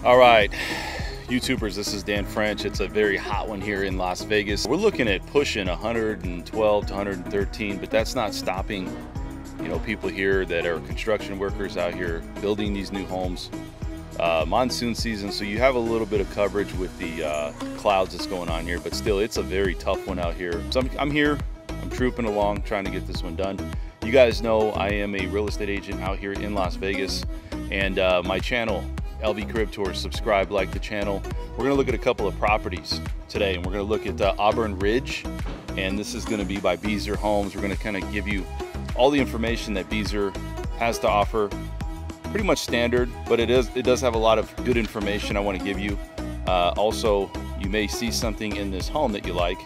All right, YouTubers, this is Dan French. It's a very hot one here in Las Vegas. We're looking at pushing 112 to 113, but that's not stopping, you know, people here that are construction workers out here building these new homes. Monsoon season, so you have a little bit of coverage with the clouds that's going on here, but still, it's a very tough one out here. So I'm here, I'm trooping along, trying to get this one done. You guys know I am a real estate agent out here in Las Vegas, and my channel, LV Crib Tours, subscribe, like the channel. We're gonna look at a couple of properties today, and we're gonna look at Auburn Ridge, and this is gonna be by Beazer Homes. We're gonna kind of give you all the information that Beazer has to offer. Pretty much standard, but it does have a lot of good information I want to give you. Also, you may see something in this home that you like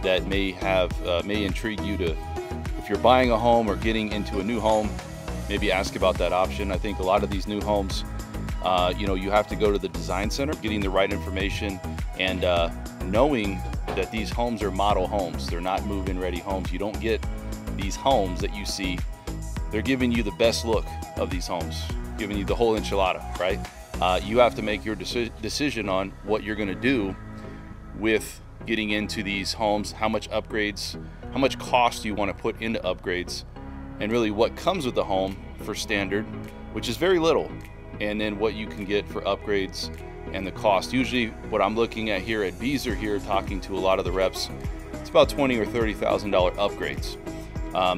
that may intrigue you to, if you're buying a home or getting into a new home, maybe ask about that option. I think a lot of these new homes, you know, you have to go to the design center, getting the right information, and knowing that these homes are model homes. They're not move-in ready homes. You don't get these homes that you see. They're giving you the best look of these homes, giving you the whole enchilada, right? You have to make your decision on what you're gonna do with getting into these homes, how much upgrades, how much cost you wanna put into upgrades, and really what comes with the home for standard, which is very little, and then what you can get for upgrades and the cost. Usually what I'm looking at here at Beazer here, talking to a lot of the reps, it's about $20,000 or $30,000 upgrades.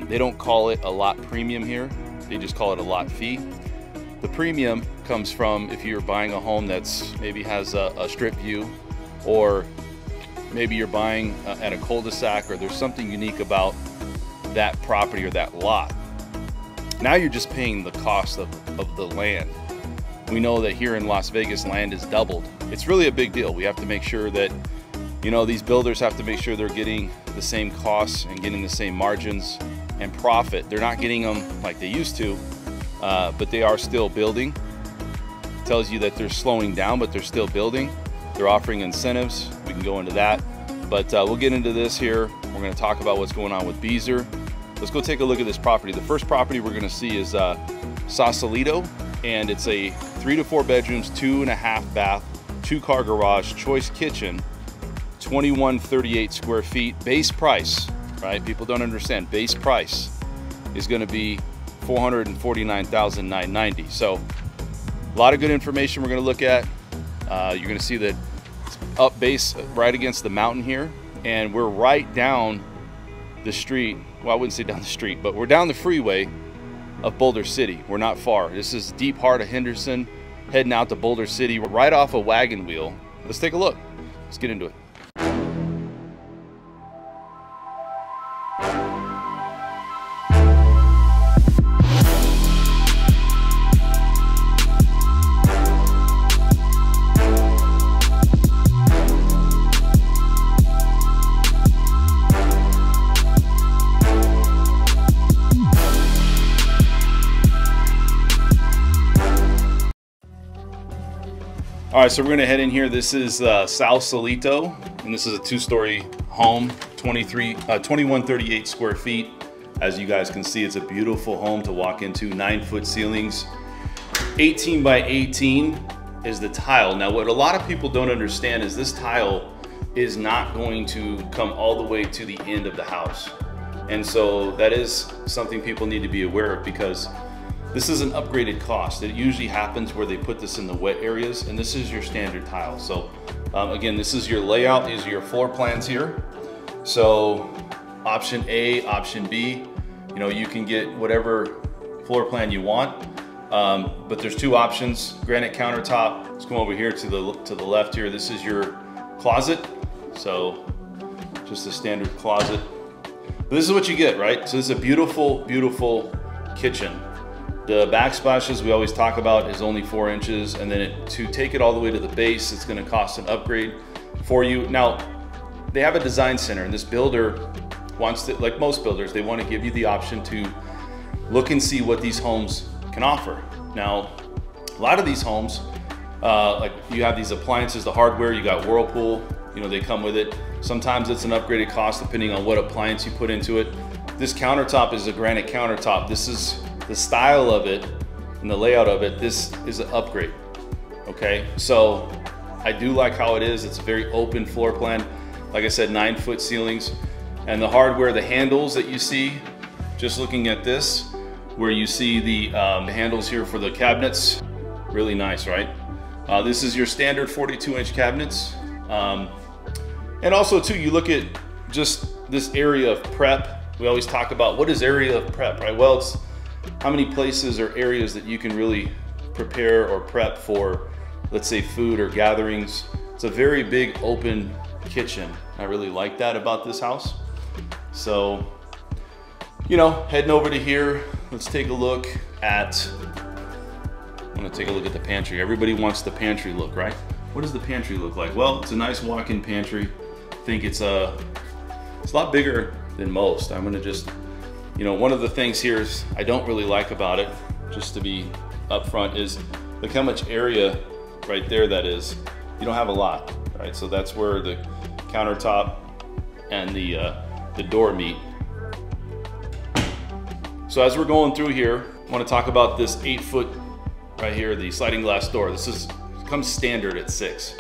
They don't call it a lot premium here. They just call it a lot fee. The premium comes from if you're buying a home that's maybe has a strip view, or maybe you're buying at a cul-de-sac, or there's something unique about that property or that lot. Now you're just paying the cost of the land. We know that here in Las Vegas, land is doubled. It's really a big deal. We have to make sure that, you know, these builders have to make sure they're getting the same costs and getting the same margins and profit. They're not getting them like they used to, but they are still building. It tells you that they're slowing down, but they're still building. They're offering incentives. We can go into that, but we'll get into this here. We're gonna talk about what's going on with Beazer. Let's go take a look at this property. The first property we're gonna see is Sausalito, and it's a 3 to 4 bedrooms, 2.5 bath, 2-car garage, choice kitchen, 2138 square feet. Base price, right? People don't understand. Base price is going to be $449,990. So a lot of good information we're going to look at. You're going to see that it's up base right against the mountain here, and we're right down the street. Well, I wouldn't say down the street, but we're down the freeway of Boulder City. We're not far. This is deep heart of Henderson, heading out to Boulder City, right off a wagon wheel. Let's take a look. Let's get into it. All right, so we're gonna head in here. This is Sausalito, and this is a 2-story home, 2138 square feet. As you guys can see, it's a beautiful home to walk into, 9-foot ceilings. 18 by 18 is the tile. Now, what a lot of people don't understand is this tile is not going to come all the way to the end of the house. And so that is something people need to be aware of, because this is an upgraded cost. It usually happens where they put this in the wet areas, and this is your standard tile. So again, this is your layout. These are your floor plans here. So option A, option B, you know, you can get whatever floor plan you want, but there's 2 options. Granite countertop. Let's come over here to the left here. This is your closet. So just a standard closet. But this is what you get, right? So this is a beautiful, beautiful kitchen. The backsplash, as we always talk about, is only 4 inches, and then to take it all the way to the base, it's going to cost an upgrade for you. Now, they have a design center, and this builder wants to, like most builders, they want to give you the option to look and see what these homes can offer. Now, a lot of these homes, like you have these appliances, the hardware, you got Whirlpool, you know, they come with it. Sometimes it's an upgraded cost depending on what appliance you put into it. This countertop is a granite countertop. This is the style of it and the layout of it. This is an upgrade Okay, so I do like how it is. It's a very open floor plan. Like I said, 9-foot ceilings. And the hardware, the handles that you see, just looking at this, where you see the handles here for the cabinets, really nice, right? This is your standard 42-inch cabinets. And also too, you look at just this area of prep. We always talk about what is area of prep, right? Well, it's how many places or areas that you can really prepare or prep for, let's say, food or gatherings. It's a very big open kitchen. I really like that about this house. So, you know, heading over to here, let's take a look at, I'm gonna take a look at the pantry. Everybody wants the pantry look, right? What does the pantry look like? Well, it's a nice walk-in pantry. I think it's a lot bigger than most. I'm gonna just, you know, one of the things here is I don't really like about it, just to be upfront, is look how much area right there that is. You don't have a lot, right? So that's where the countertop and the door meet. So as we're going through here, I want to talk about this 8-foot right here, the sliding glass door. This comes standard at 6.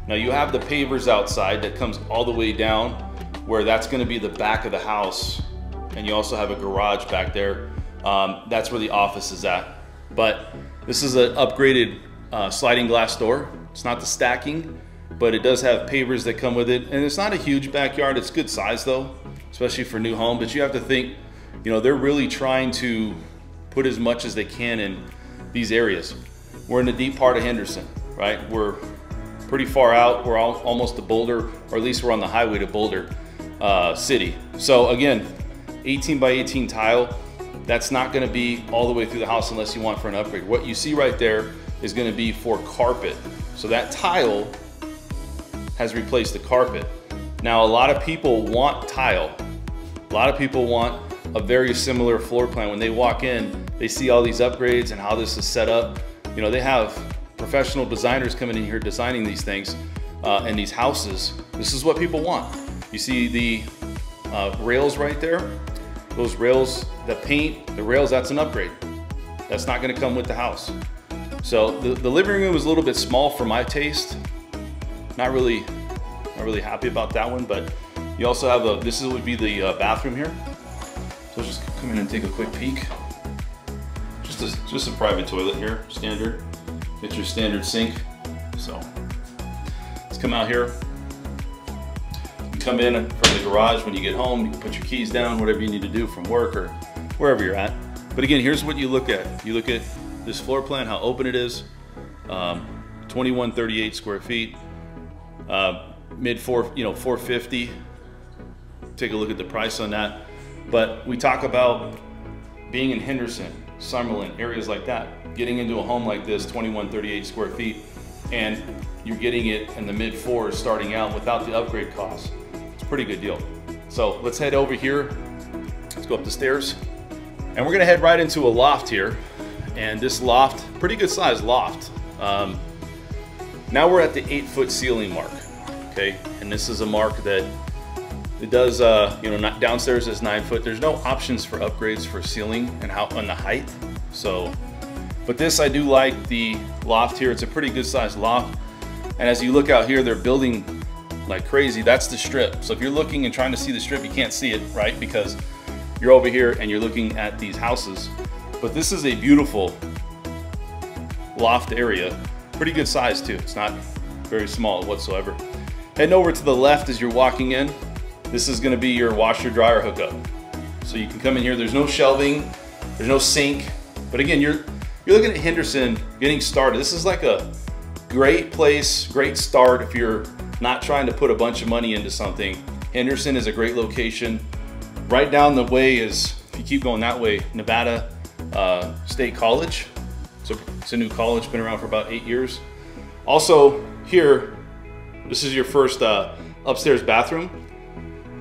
Now you have the pavers outside that comes all the way down, where that's going to be the back of the house, and you also have a garage back there. That's where the office is at. But this is an upgraded sliding glass door. It's not the stacking, but it does have pavers that come with it, and it's not a huge backyard. It's good size though, especially for new home. But you have to think, you know, they're really trying to put as much as they can in these areas. We're in the deep part of Henderson, right? We're pretty far out. We're almost to Boulder, or at least we're on the highway to Boulder city. So again, 18 by 18 tile. That's not going to be all the way through the house unless you want for an upgrade. What you see right there is going to be for carpet. So that tile has replaced the carpet. Now, a lot of people want tile. A lot of people want a very similar floor plan. When they walk in, they see all these upgrades and how this is set up. You know, they have professional designers coming in here designing these things and these houses. This is what people want. You see the rails right there? Those rails, the paint, the rails, that's an upgrade. That's not gonna come with the house. So the living room is a little bit small for my taste. Not really happy about that one, but you also have this would be the bathroom here. So let's just come in and take a quick peek. Just a private toilet here, standard. Get your standard sink. So let's come out here. You come in from the garage when you get home, you can put your keys down, whatever you need to do from work or wherever you're at. But again, here's what you look at. You look at this floor plan, how open it is, 2138 square feet, mid 450. Take a look at the price on that. But we talk about being in Henderson, Summerlin, areas like that, getting into a home like this, 2138 square feet, and you're getting it in the mid 4s starting out without the upgrade costs. It's a pretty good deal. So let's head over here. Let's go up the stairs, and we're gonna head right into a loft here. And this loft, pretty good size loft. Now we're at the 8-foot ceiling mark, okay? And this is a mark that it does, you know, not downstairs is 9 foot. There's no options for upgrades for ceiling and how on the height. So, but this, I do like the loft here. It's a pretty good sized loft. And as you look out here, they're building like crazy. That's the strip. So if you're looking and trying to see the strip, you can't see it, right? Because you're over here and you're looking at these houses. But this is a beautiful loft area. Pretty good size too. It's not very small whatsoever. Heading over to the left as you're walking in, this is gonna be your washer dryer hookup. So you can come in here, there's no shelving, there's no sink. But again, you're looking at Henderson getting started. This is like a great place, great start if you're not trying to put a bunch of money into something. Henderson is a great location. Right down the way is, if you keep going that way, Nevada State College. It's a new college, been around for about 8 years. Also here, this is your first upstairs bathroom.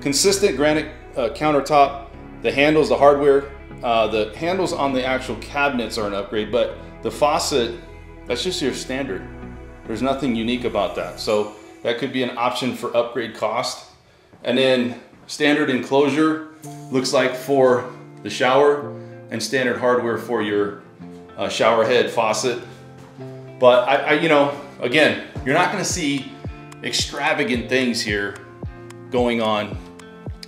Consistent granite countertop. The handles, the hardware, the handles on the actual cabinets are an upgrade, but the faucet, that's just your standard. There's nothing unique about that. So that could be an option for upgrade cost. And then standard enclosure looks like for the shower, and standard hardware for your shower head faucet. But I you know, Again, you're not gonna see extravagant things here going on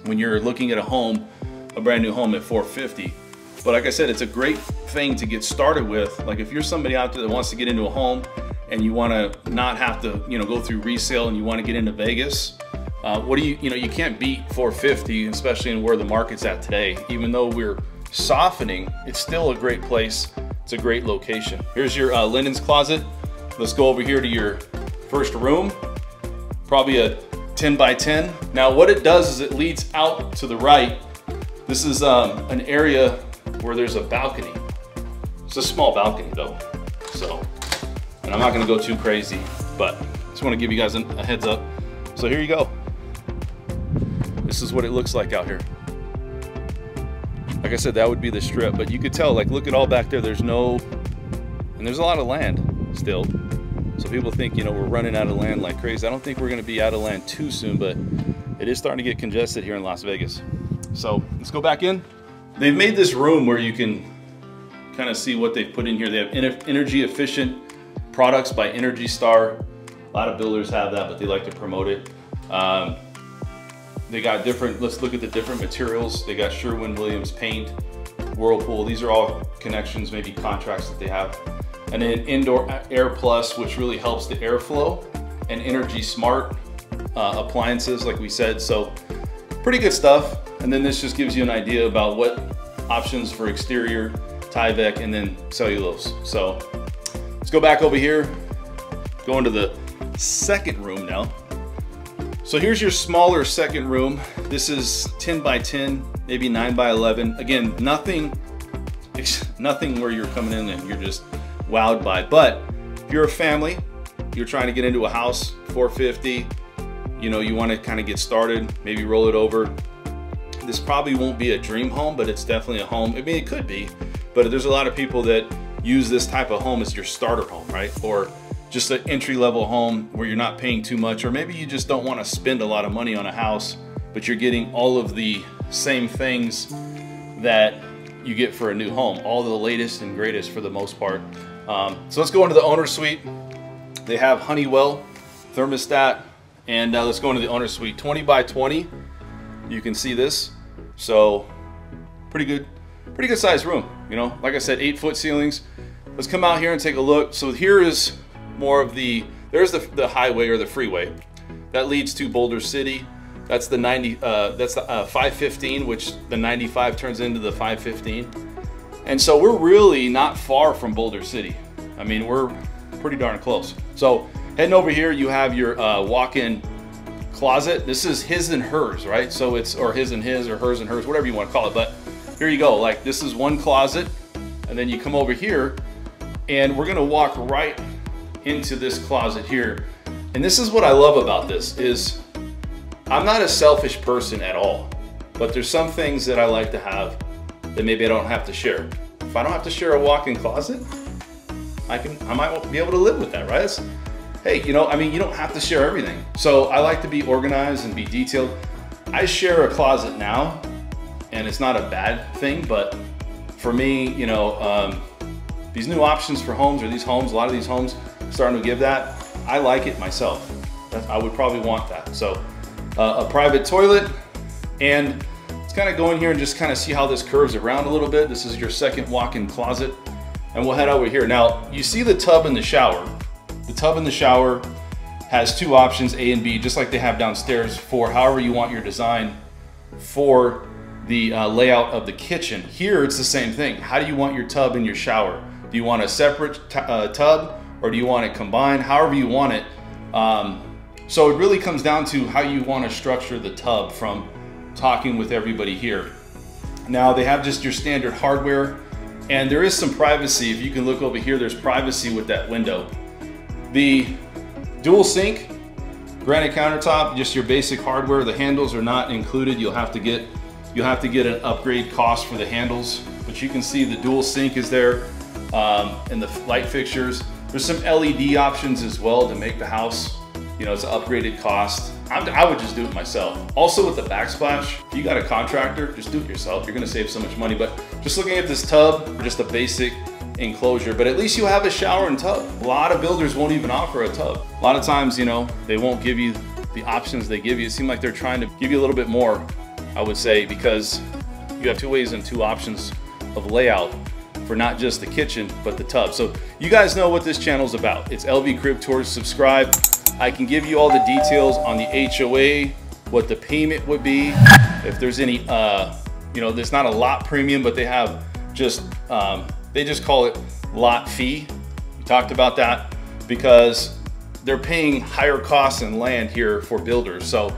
when you're looking at a brand new home at $450. But like I said, it's a great thing to get started with. Like if you're somebody out there that wants to get into a home and you wanna not have to, go through resale and you wanna get into Vegas, you can't beat $450, especially in where the market's at today. Even though we're softening, it's still a great place. It's a great location. Here's your linens closet. Let's go over here to your first room. Probably a 10 by 10. Now what it does is it leads out to the right. This is an area where there's a balcony. It's a small balcony though. So, and I'm not gonna go too crazy, but I just wanna give you guys a heads up. So here you go. This is what it looks like out here. Like I said, that would be the strip, but you could tell, like, look at all back there. There's a lot of land still. So people think, we're running out of land like crazy. I don't think we're gonna be out of land too soon, but it is starting to get congested here in Las Vegas. So let's go back in. They've made this room where you can kind of see what they've put in here. They have energy efficient products by Energy Star. A lot of builders have that, but they like to promote it. They got different, let's look at the different materials. They got Sherwin-Williams paint, Whirlpool. These are all connections, maybe contracts that they have. And then Indoor Air Plus, which really helps the airflow, and Energy Smart appliances, like we said. So pretty good stuff. And then this just gives you an idea about what options for exterior, Tyvek, and then cellulose. So let's go back over here, go into the second room now. So here's your smaller second room. This is 10 by 10, maybe 9 by 11. Again, nothing where you're coming in and you're just wowed by. But if you're a family, you're trying to get into a house, $450, you want to kind of get started, maybe roll it over. This probably won't be a dream home, but it's definitely a home. I mean, it could be, but there's a lot of people that use this type of home as your starter home, right? Or just an entry-level home where you're not paying too much, or maybe you just don't want to spend a lot of money on a house, but you're getting all of the same things that you get for a new home, all the latest and greatest for the most part. So let's go into the owner's suite. They have Honeywell thermostat, and let's go into the owner's suite. 20 by 20. You can see this. So pretty good sized room. Like I said, 8-foot ceilings. Let's come out here and take a look. So here is more of there's the highway or the freeway that leads to Boulder City. That's the 515, which the 95 turns into the 515. And so we're really not far from Boulder City. I mean, we're pretty darn close. So heading over here, you have your walk-in closet. This is his and hers, right? So it's, or his and his, or hers and hers, whatever you want to call it. But here you go. Like, this is one closet, and then you come over here, and we're gonna walk right into this closet here. And this is what I love about this is I'm not a selfish person at all, but there's some things that I like to have that maybe I don't have to share. If I don't have to share a walk-in closet, I might be able to live with that, right? Hey, you don't have to share everything. So I like to be organized and be detailed. I share a closet now, and it's not a bad thing, but for me, these new options for homes, or these homes, a lot of these homes starting to give that. I like it myself. I would probably want that. So a private toilet, and let's kind of go in here and just kind of see how this curves around a little bit. This is your second walk-in closet, and we'll head over here. Now, you see the tub in the shower. The tub in the shower has two options, A and B, just like they have downstairs for however you want your design for the layout of the kitchen. Here, it's the same thing. How do you want your tub in your shower? Do you want a separate tub, or do you want it combined? However you want it. So it really comes down to how you want to structure the tub from talking with everybody here. Now, they have just your standard hardware, and there is some privacy. If you can look over here, there's privacy with that window. The dual sink, granite countertop, just your basic hardware. The handles are not included. You'll have to get an upgrade cost for the handles, but you can see the dual sink is there, and the light fixtures. There's some LED options as well to make the house, it's an upgraded cost. I would just do it myself. Also with the backsplash, if you got a contractor, just do it yourself. You're gonna save so much money. But just looking at this tub, just a basic enclosure, but at least you have a shower and tub. A lot of builders won't even offer a tub. A lot of times, you know, they won't give you the options they give you. It seems like they're trying to give you a little bit more, I would say, because you have 2 ways and 2 options of layout for not just the kitchen, but the tub. So you guys know what this channel is about. It's LV Crib Tours. Subscribe. I can give you all the details on the HOA, what the payment would be, if there's any, you know, there's not a lot premium, but they have just, they just call it lot fee. We talked about that because they're paying higher costs in land here for builders. So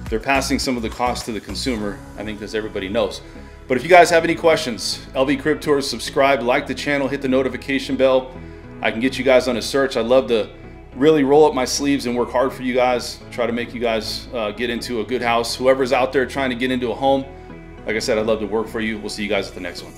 they're passing some of the cost to the consumer, I think, as everybody knows. But if you guys have any questions, LV Crib Tours, subscribe, like the channel, hit the notification bell. I can get you guys on a search. I love to really roll up my sleeves and work hard for you guys, try to make you guys get into a good house. Whoever's out there trying to get into a home, like I said, I'd love to work for you. We'll see you guys at the next one.